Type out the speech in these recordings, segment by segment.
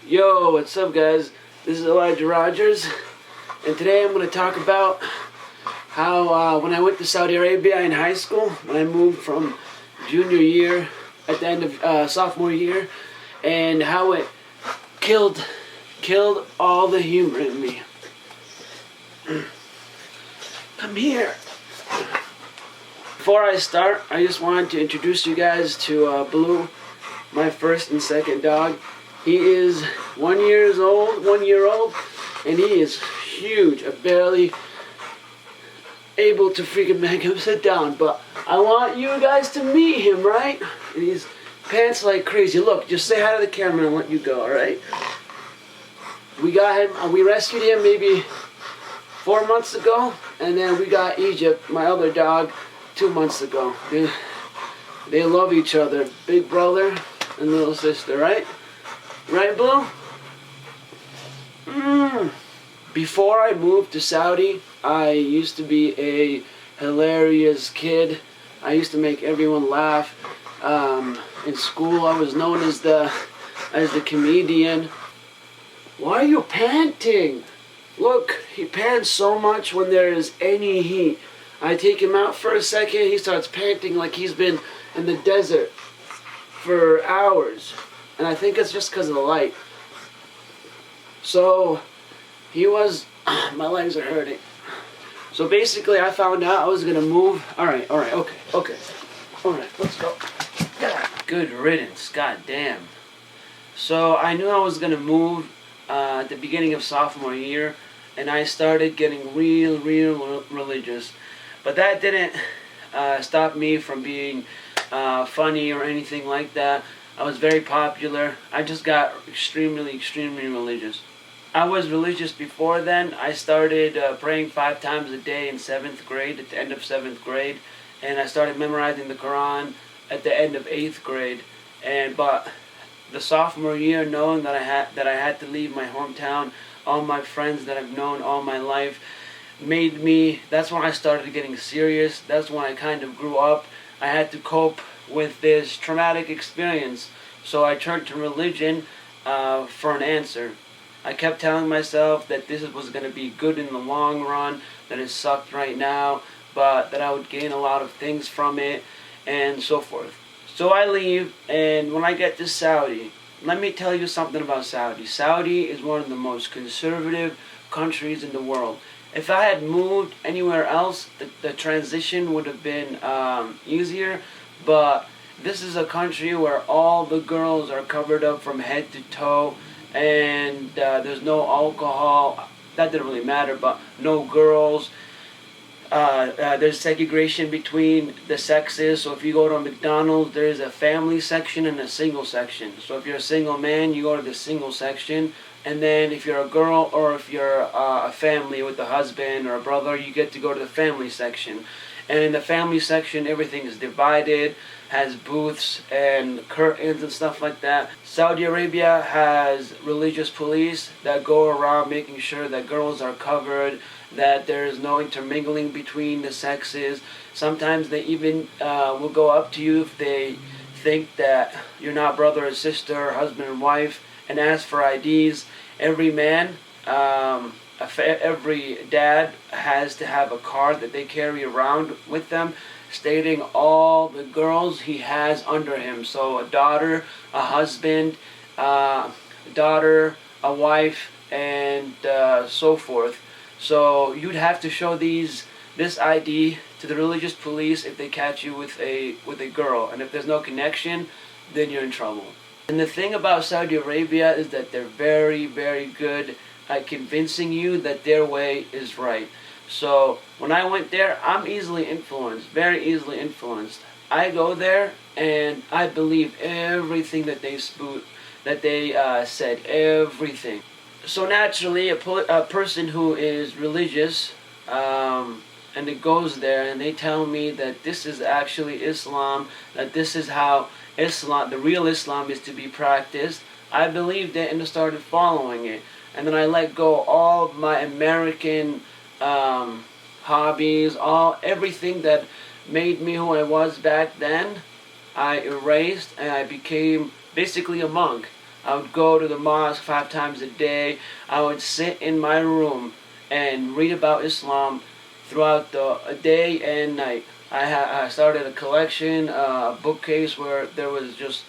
Yo, what's up guys? This is Elijah Rogers, and today I'm going to talk about how when I went to Saudi Arabia in high school, when I moved from junior year at the end of sophomore year, and how it killed all the humor in me. Come here. Before I start, I just wanted to introduce you guys to Blue, my first and second dog. He is 1 year old, and he is huge. I'm barely able to freaking make him sit down, but I want you guys to meet him, right? And he's pants like crazy. Look, just say hi to the camera and let you go, alright? We got him, we rescued him maybe 4 months ago, and then we got Egypt, my other dog, 2 months ago. They love each other, big brother and little sister, right? Right, Blue? Before I moved to Saudi, I used to be a hilarious kid. I used to make everyone laugh. In school, I was known as the comedian. Why are you panting? Look, he pants so much when there is any heat. I take him out for a second, he starts panting like he's been in the desert for hours. And I think it's just because of the light. So, he was... my legs are hurting. So basically, I found out I was going to move... Alright, okay. Alright, let's go. Good riddance, goddamn. So, I knew I was going to move at the beginning of sophomore year, and I started getting real religious. But that didn't stop me from being funny or anything like that. I was very popular. I just got extremely religious. I was religious before then. I started praying 5 times a day in 7th grade, at the end of 7th grade. And I started memorizing the Quran at the end of 8th grade. But the sophomore year, knowing that I had to leave my hometown, all my friends that I've known all my life, made me, that's when I started getting serious. That's when I kind of grew up. I had to cope with this traumatic experience. So I turned to religion for an answer. I kept telling myself that this was going to be good in the long run, that it sucked right now, but that I would gain a lot of things from it, and so forth. So I leave, and when I get to Saudi, let me tell you something about Saudi. Saudi is one of the most conservative countries in the world. If I had moved anywhere else, the transition would have been easier, but this is a country where all the girls are covered up from head to toe, and there's no alcohol. That didn't really matter, but no girls. There's segregation between the sexes. So if you go to a McDonald's, there's a family section and a single section. So if you're a single man, you go to the single section. And then if you're a girl or if you're a family with a husband or a brother, you get to go to the family section. And in the family section, everything is divided, has booths and curtains and stuff like that. Saudi Arabia has religious police that go around making sure that girls are covered, that there is no intermingling between the sexes. Sometimes they even will go up to you if they think that you're not brother or sister or husband and wife, and ask for IDs. Every man, every dad has to have a card that they carry around with them stating all the girls he has under him. So a daughter, a husband, a wife, and so forth. So you'd have to show this ID to the religious police if they catch you with a girl. And if there's no connection, then you're in trouble. And the thing about Saudi Arabia is that they're very good at convincing you that their way is right. So when I went there, I'm easily influenced, very easily influenced. I go there and I believe everything that they said, everything. So naturally, a person who is religious, and it goes there and they tell me that this is actually Islam, that this is how Islam, the real Islam, is to be practiced. I believed it and started following it. And then I let go all of my American hobbies, everything that made me who I was back then. I erased and I became basically a monk. I would go to the mosque 5 times a day. I would sit in my room and read about Islam throughout the day and night. I started a collection, a bookcase where there was just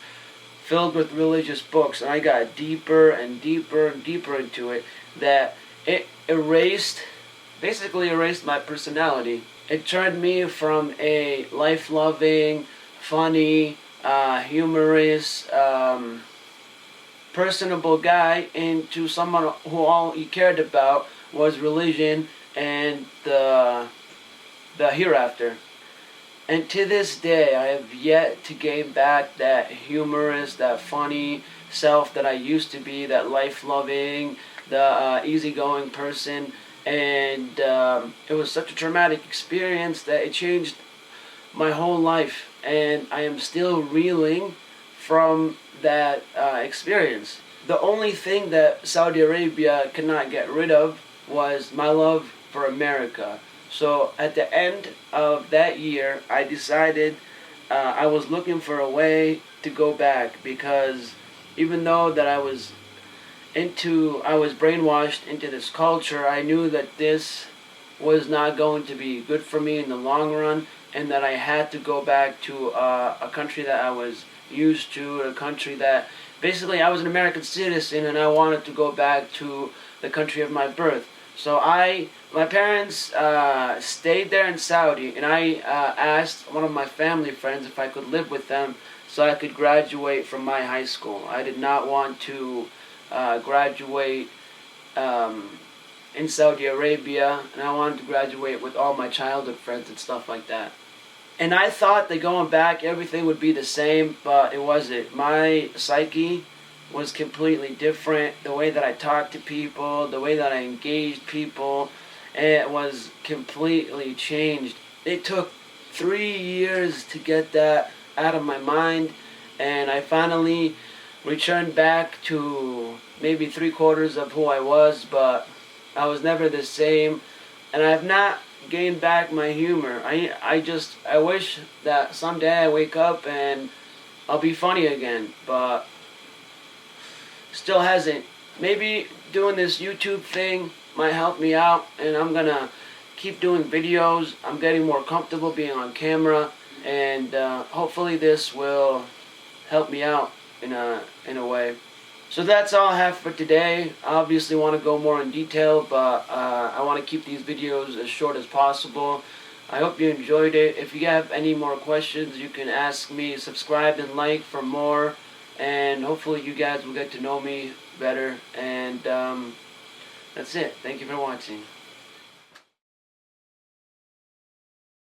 filled with religious books, and I got deeper and deeper and deeper into it, that it basically erased my personality. It turned me from a life-loving, funny, humorous, personable guy into someone who all he cared about was religion and the hereafter. And to this day, I have yet to gain back that humorous, that funny self that I used to be, that life-loving, the easygoing person. And it was such a traumatic experience that it changed my whole life. And I am still reeling from that experience. The only thing that Saudi Arabia could not get rid of was my love for America. So at the end of that year, I decided I was looking for a way to go back, because even though that I was brainwashed into this culture, I knew that this was not going to be good for me in the long run, and that I had to go back to a country that I was used to, a country that basically I was an American citizen, and I wanted to go back to the country of my birth. So my parents stayed there in Saudi, and I asked one of my family friends if I could live with them so I could graduate from my high school. I did not want to graduate in Saudi Arabia, and I wanted to graduate with all my childhood friends and stuff like that. And I thought that going back, everything would be the same, but it wasn't. My psyche was completely different. The way that I talked to people, the way that I engaged people, it was completely changed. It took 3 years to get that out of my mind, and I finally returned back to maybe 3/4 of who I was, but I was never the same, and I have not gained back my humor. I wish that someday I wake up and I'll be funny again, but still hasn't. Maybe doing this YouTube thing might help me out, and I'm gonna keep doing videos. I'm getting more comfortable being on camera, and hopefully this will help me out in a way. So that's all I have for today. I obviously want to go more in detail, but I want to keep these videos as short as possible. I hope you enjoyed it. If you have any more questions, you can ask me. Subscribe and like for more, and hopefully you guys will get to know me better. And that's it. Thank you for watching.